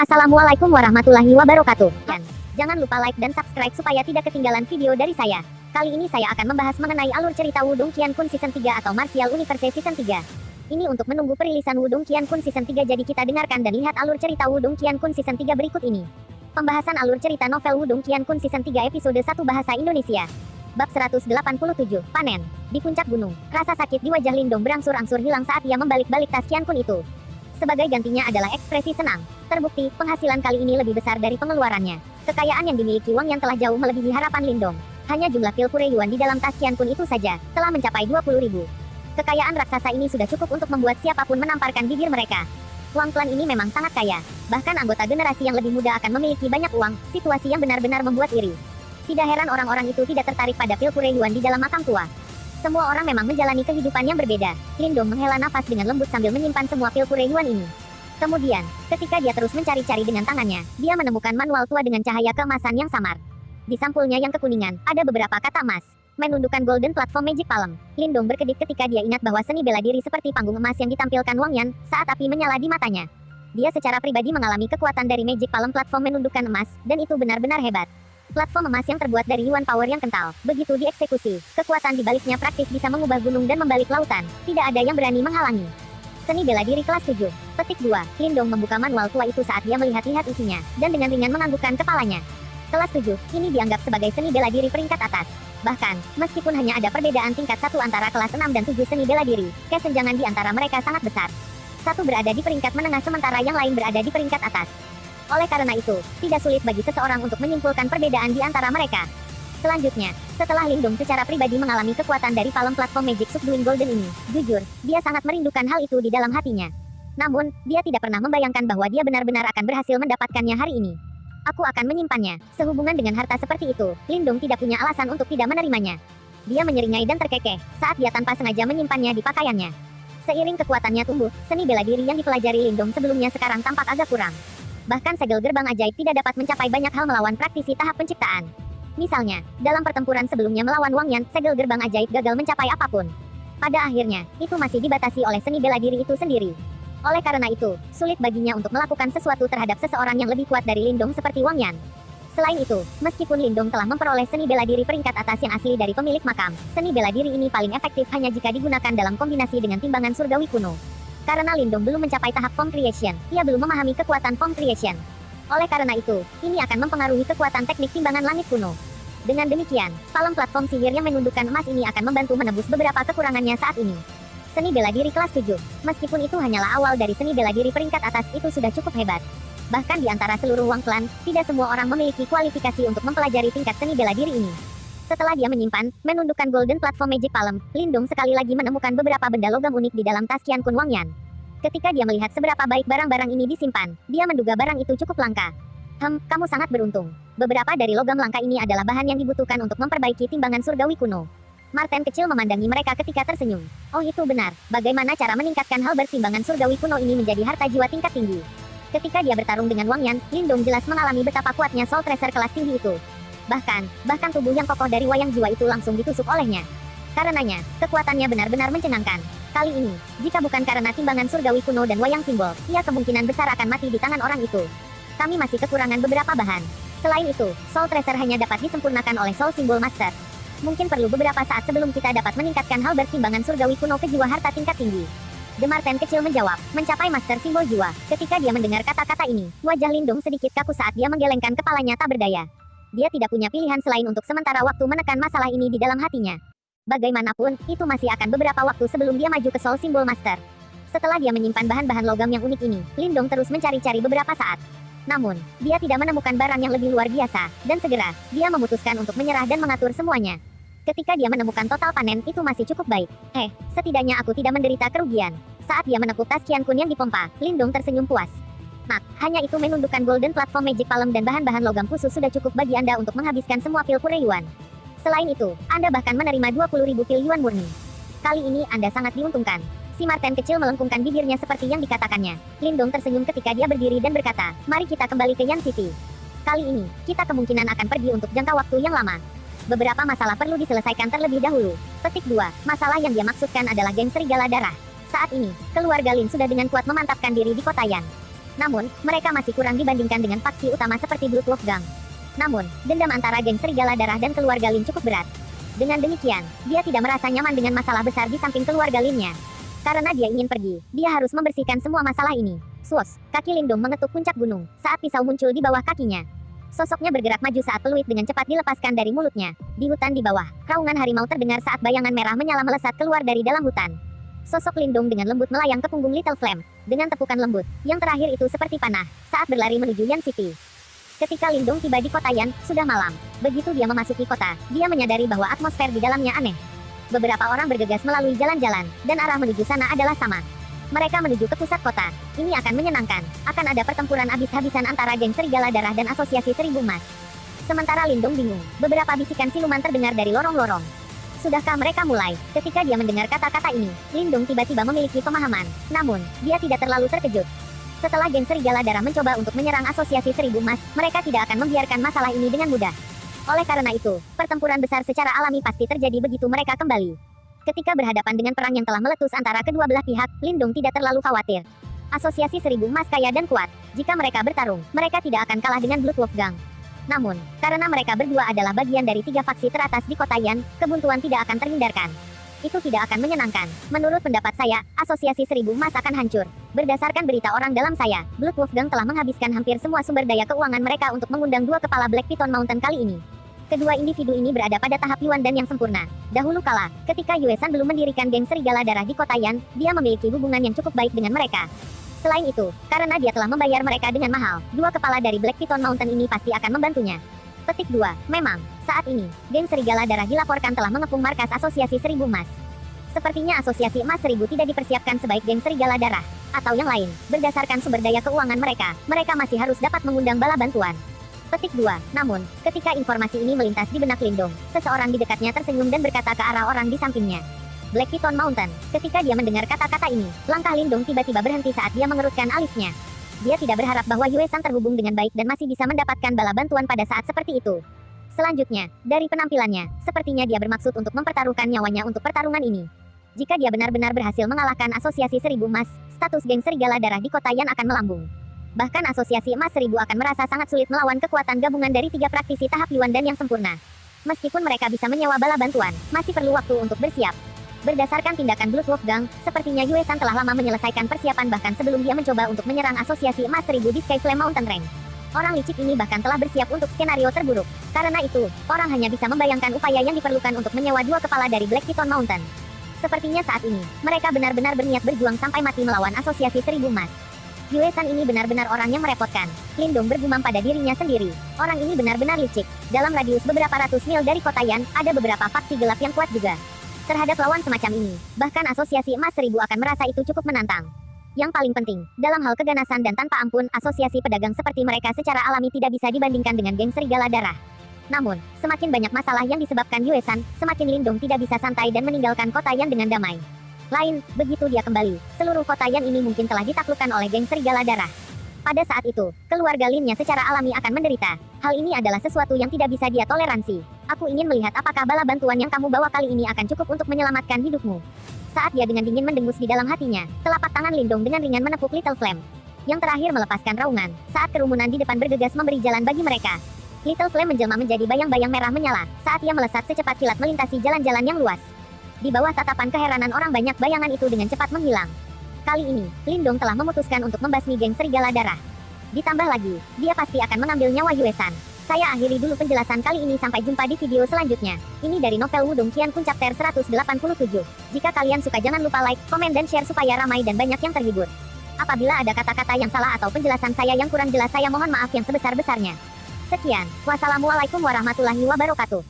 Assalamualaikum warahmatullahi wabarakatuh. Dan jangan lupa like dan subscribe supaya tidak ketinggalan video dari saya. Kali ini saya akan membahas mengenai alur cerita Wudong Qiankun Season 3 atau Martial Universe Season 3. Ini untuk menunggu perilisan Wudong Qiankun Season 3, jadi kita dengarkan dan lihat alur cerita Wudong Qiankun Season 3 berikut ini. Pembahasan alur cerita novel Wudong Qiankun Season 3 episode 1 bahasa Indonesia. Bab 187, Panen. Di puncak gunung, rasa sakit di wajah Lindong berangsur-angsur hilang saat ia membalik-balik tas Qiankun itu. Sebagai gantinya adalah ekspresi senang. Terbukti, penghasilan kali ini lebih besar dari pengeluarannya. Kekayaan yang dimiliki Wang Yan telah jauh melebihi harapan Lindong. Hanya jumlah pil pure yuan di dalam tas Qiankun itu saja telah mencapai 20.000. Kekayaan raksasa ini sudah cukup untuk membuat siapapun menamparkan bibir mereka. Wang klan ini memang sangat kaya. Bahkan anggota generasi yang lebih muda akan memiliki banyak uang, situasi yang benar-benar membuat iri. Tidak heran orang-orang itu tidak tertarik pada pil pure yuan di dalam makam tua. Semua orang memang menjalani kehidupan yang berbeda. Lindong menghela nafas dengan lembut sambil menyimpan semua pil pure yuan ini. Kemudian, ketika dia terus mencari-cari dengan tangannya, dia menemukan manual tua dengan cahaya keemasan yang samar. Di sampulnya yang kekuningan, ada beberapa kata emas. Menundukkan Golden Platform Magic Palm. Lindong berkedip ketika dia ingat bahwa seni bela diri seperti panggung emas yang ditampilkan Wang Yan saat api menyala di matanya. Dia secara pribadi mengalami kekuatan dari Magic Palm platform menundukkan emas, dan itu benar-benar hebat. Platform emas yang terbuat dari yuan power yang kental, begitu dieksekusi, kekuatan di baliknya praktis bisa mengubah gunung dan membalik lautan. Tidak ada yang berani menghalangi. Seni bela diri kelas 7. Petik 2. Lindong membuka manual tua itu saat dia melihat-lihat isinya, dan dengan ringan menganggukkan kepalanya. Kelas 7, ini dianggap sebagai seni bela diri peringkat atas. Bahkan, meskipun hanya ada perbedaan tingkat 1 antara kelas 6 dan 7 seni bela diri, kesenjangan di antara mereka sangat besar. Satu berada di peringkat menengah sementara yang lain berada di peringkat atas. Oleh karena itu, tidak sulit bagi seseorang untuk menyimpulkan perbedaan di antara mereka. Selanjutnya, setelah Lindong secara pribadi mengalami kekuatan dari palem platform Magic Subduing Golden ini, jujur, dia sangat merindukan hal itu di dalam hatinya. Namun, dia tidak pernah membayangkan bahwa dia benar-benar akan berhasil mendapatkannya hari ini. Aku akan menyimpannya. Sehubungan dengan harta seperti itu, Lindong tidak punya alasan untuk tidak menerimanya. Dia menyeringai dan terkekeh saat dia tanpa sengaja menyimpannya di pakaiannya. Seiring kekuatannya tumbuh, seni bela diri yang dipelajari Lindong sebelumnya sekarang tampak agak kurang. Bahkan segel gerbang ajaib tidak dapat mencapai banyak hal melawan praktisi tahap penciptaan. Misalnya, dalam pertempuran sebelumnya melawan Wang Yan, segel gerbang ajaib gagal mencapai apapun. Pada akhirnya, itu masih dibatasi oleh seni bela diri itu sendiri. Oleh karena itu, sulit baginya untuk melakukan sesuatu terhadap seseorang yang lebih kuat dari Lindong seperti Wang Yan. Selain itu, meskipun Lindong telah memperoleh seni bela diri peringkat atas yang asli dari pemilik makam, seni bela diri ini paling efektif hanya jika digunakan dalam kombinasi dengan timbangan surgawi kuno. Karena Lindong belum mencapai tahap Form Creation, ia belum memahami kekuatan Form Creation. Oleh karena itu, ini akan mempengaruhi kekuatan teknik timbangan langit kuno. Dengan demikian, palem platform sihir yang menundukkan emas ini akan membantu menebus beberapa kekurangannya saat ini. Seni bela diri kelas 7. Meskipun itu hanyalah awal dari seni bela diri peringkat atas, itu sudah cukup hebat. Bahkan di antara seluruh Wang Clan, tidak semua orang memiliki kualifikasi untuk mempelajari tingkat seni bela diri ini. Setelah dia menyimpan, menundukkan Golden Platform Magic Palm, Lindong sekali lagi menemukan beberapa benda logam unik di dalam tas Qiankun Wang Yan. Ketika dia melihat seberapa baik barang-barang ini disimpan, dia menduga barang itu cukup langka. Kamu sangat beruntung. Beberapa dari logam langka ini adalah bahan yang dibutuhkan untuk memperbaiki timbangan surgawi kuno. Martin kecil memandangi mereka ketika tersenyum. Oh, itu benar. Bagaimana cara meningkatkan hal bertimbangan surgawi kuno ini menjadi harta jiwa tingkat tinggi? Ketika dia bertarung dengan Wang Yan, Lindong jelas mengalami betapa kuatnya Soul Tracer kelas tinggi itu. Bahkan tubuh yang kokoh dari wayang jiwa itu langsung ditusuk olehnya. Karenanya, kekuatannya benar-benar mencengangkan. Kali ini, jika bukan karena timbangan surgawi kuno dan wayang simbol, ia kemungkinan besar akan mati di tangan orang itu. Kami masih kekurangan beberapa bahan. Selain itu, Soul Tracer hanya dapat disempurnakan oleh Soul Symbol Master. Mungkin perlu beberapa saat sebelum kita dapat meningkatkan hal bertimbangan surgawi kuno ke jiwa harta tingkat tinggi. Demarten kecil menjawab, mencapai Master Simbol Jiwa. Ketika dia mendengar kata-kata ini, wajah Lindong sedikit kaku saat dia menggelengkan kepalanya tak berdaya. Dia tidak punya pilihan selain untuk sementara waktu menekan masalah ini di dalam hatinya. Bagaimanapun, itu masih akan beberapa waktu sebelum dia maju ke Soul Symbol Master. Setelah dia menyimpan bahan-bahan logam yang unik ini, Lindong terus mencari-cari beberapa saat. Namun, dia tidak menemukan barang yang lebih luar biasa, dan segera, dia memutuskan untuk menyerah dan mengatur semuanya. Ketika dia menemukan total panen, itu masih cukup baik. Setidaknya aku tidak menderita kerugian. Saat dia menepuk tas Qiankun yang dipompa, Lindong tersenyum puas. Hanya itu menundukkan Golden Platform Magic Palm dan bahan-bahan logam khusus sudah cukup bagi Anda untuk menghabiskan semua pil pure yuan. Selain itu, Anda bahkan menerima 20.000 pil yuan murni. Kali ini Anda sangat diuntungkan. Si Martin kecil melengkungkan bibirnya seperti yang dikatakannya. Lindong tersenyum ketika dia berdiri dan berkata, mari kita kembali ke Yan City. Kali ini, kita kemungkinan akan pergi untuk jangka waktu yang lama. Beberapa masalah perlu diselesaikan terlebih dahulu. Petik 2, masalah yang dia maksudkan adalah geng serigala darah. Saat ini, keluarga Lin sudah dengan kuat memantapkan diri di kota Yan. Namun, mereka masih kurang dibandingkan dengan faksi utama seperti Blood Wolf Gang. Namun, dendam antara geng Serigala Darah dan keluarga Lin cukup berat. Dengan demikian, dia tidak merasa nyaman dengan masalah besar di samping keluarga Linnya. Karena dia ingin pergi, dia harus membersihkan semua masalah ini. Swos, kaki Lindong mengetuk puncak gunung, saat pisau muncul di bawah kakinya. Sosoknya bergerak maju saat peluit dengan cepat dilepaskan dari mulutnya. Di hutan di bawah, raungan harimau terdengar saat bayangan merah menyala melesat keluar dari dalam hutan. Sosok Lindong dengan lembut melayang ke punggung Little Flame, dengan tepukan lembut, yang terakhir itu seperti panah, saat berlari menuju Yan City. Ketika Lindong tiba di kota Yan, sudah malam. Begitu dia memasuki kota, dia menyadari bahwa atmosfer di dalamnya aneh. Beberapa orang bergegas melalui jalan-jalan, dan arah menuju sana adalah sama. Mereka menuju ke pusat kota. Ini akan menyenangkan. Akan ada pertempuran habis-habisan antara geng Serigala Darah dan Asosiasi Seribu Emas. Sementara Lindong bingung, beberapa bisikan siluman terdengar dari lorong-lorong. Sudahkah mereka mulai? Ketika dia mendengar kata-kata ini, Lindong tiba-tiba memiliki pemahaman. Namun, dia tidak terlalu terkejut. Setelah geng Serigala Darah mencoba untuk menyerang Asosiasi Seribu Emas, mereka tidak akan membiarkan masalah ini dengan mudah. Oleh karena itu, pertempuran besar secara alami pasti terjadi begitu mereka kembali. Ketika berhadapan dengan perang yang telah meletus antara kedua belah pihak, Lindong tidak terlalu khawatir. Asosiasi Seribu Emas kaya dan kuat. Jika mereka bertarung, mereka tidak akan kalah dengan Blood Wolf Gang. Namun, karena mereka berdua adalah bagian dari 3 faksi teratas di kota Yan, kebuntuan tidak akan terhindarkan. Itu tidak akan menyenangkan. Menurut pendapat saya, Asosiasi Seribu Emas akan hancur. Berdasarkan berita orang dalam saya, Blood Wolf Gang telah menghabiskan hampir semua sumber daya keuangan mereka untuk mengundang 2 kepala Black Piton Mountain kali ini. Kedua individu ini berada pada tahap Yuan dan yang sempurna. Dahulu kala, ketika Yue San belum mendirikan geng Serigala Darah di kota Yan, dia memiliki hubungan yang cukup baik dengan mereka. Selain itu, karena dia telah membayar mereka dengan mahal, 2 kepala dari Black Piton Mountain ini pasti akan membantunya. Petik 2. Memang, saat ini, geng Serigala Darah dilaporkan telah mengepung markas Asosiasi Seribu Emas. Sepertinya Asosiasi Emas Seribu tidak dipersiapkan sebaik geng Serigala Darah. Atau yang lain, berdasarkan sumber daya keuangan mereka, mereka masih harus dapat mengundang bala bantuan. Petik 2. Namun, ketika informasi ini melintas di benak Lindong, seseorang di dekatnya tersenyum dan berkata ke arah orang di sampingnya. Black Piton Mountain. Ketika dia mendengar kata-kata ini, langkah Lindong tiba-tiba berhenti saat dia mengerutkan alisnya. Dia tidak berharap bahwa Yue San terhubung dengan baik dan masih bisa mendapatkan bala bantuan pada saat seperti itu. Selanjutnya, dari penampilannya, sepertinya dia bermaksud untuk mempertaruhkan nyawanya untuk pertarungan ini. Jika dia benar-benar berhasil mengalahkan Asosiasi Seribu Emas, status geng Serigala Darah di kota Yan akan melambung. Bahkan Asosiasi Emas Seribu akan merasa sangat sulit melawan kekuatan gabungan dari 3 praktisi tahap Yuan dan yang sempurna. Meskipun mereka bisa menyewa bala bantuan, masih perlu waktu untuk bersiap. Berdasarkan tindakan Blood Wolf Gang, sepertinya Yue San telah lama menyelesaikan persiapan bahkan sebelum dia mencoba untuk menyerang Asosiasi Emas Seribu di Skyflame Mountain Range. Orang licik ini bahkan telah bersiap untuk skenario terburuk. Karena itu, orang hanya bisa membayangkan upaya yang diperlukan untuk menyewa 2 kepala dari Black Piton Mountain. Sepertinya saat ini, mereka benar-benar berniat berjuang sampai mati melawan Asosiasi Seribu Emas. Yue San ini benar-benar orang yang merepotkan. Lindong bergumam pada dirinya sendiri. Orang ini benar-benar licik. Dalam radius beberapa ratus mil dari kota Yan, ada beberapa faksi gelap yang kuat juga. Terhadap lawan semacam ini, bahkan Asosiasi Emas Seribu akan merasa itu cukup menantang. Yang paling penting, dalam hal keganasan dan tanpa ampun, asosiasi pedagang seperti mereka secara alami tidak bisa dibandingkan dengan geng Serigala Darah. Namun, semakin banyak masalah yang disebabkan Yue San, semakin Lindong tidak bisa santai dan meninggalkan kota Yan dengan damai. Lain, begitu dia kembali, seluruh kota Yan ini mungkin telah ditaklukkan oleh geng Serigala Darah. Pada saat itu, keluarga Linnya secara alami akan menderita. Hal ini adalah sesuatu yang tidak bisa dia toleransi. Aku ingin melihat apakah bala bantuan yang kamu bawa kali ini akan cukup untuk menyelamatkan hidupmu. Saat dia dengan dingin mendengus di dalam hatinya, telapak tangan Lindong dengan ringan menepuk Little Flame. Yang terakhir melepaskan raungan, saat kerumunan di depan bergegas memberi jalan bagi mereka. Little Flame menjelma menjadi bayang-bayang merah menyala, saat ia melesat secepat kilat melintasi jalan-jalan yang luas. Di bawah tatapan keheranan orang banyak bayangan itu dengan cepat menghilang. Kali ini, Lindong telah memutuskan untuk membasmi geng Serigala Darah. Ditambah lagi, dia pasti akan mengambil nyawa Yue San. Saya akhiri dulu penjelasan kali ini, sampai jumpa di video selanjutnya. Ini dari novel Wudong Qiankun Chapter 187. Jika kalian suka jangan lupa like, komen dan share supaya ramai dan banyak yang terhibur. Apabila ada kata-kata yang salah atau penjelasan saya yang kurang jelas saya mohon maaf yang sebesar-besarnya. Sekian, wassalamualaikum warahmatullahi wabarakatuh.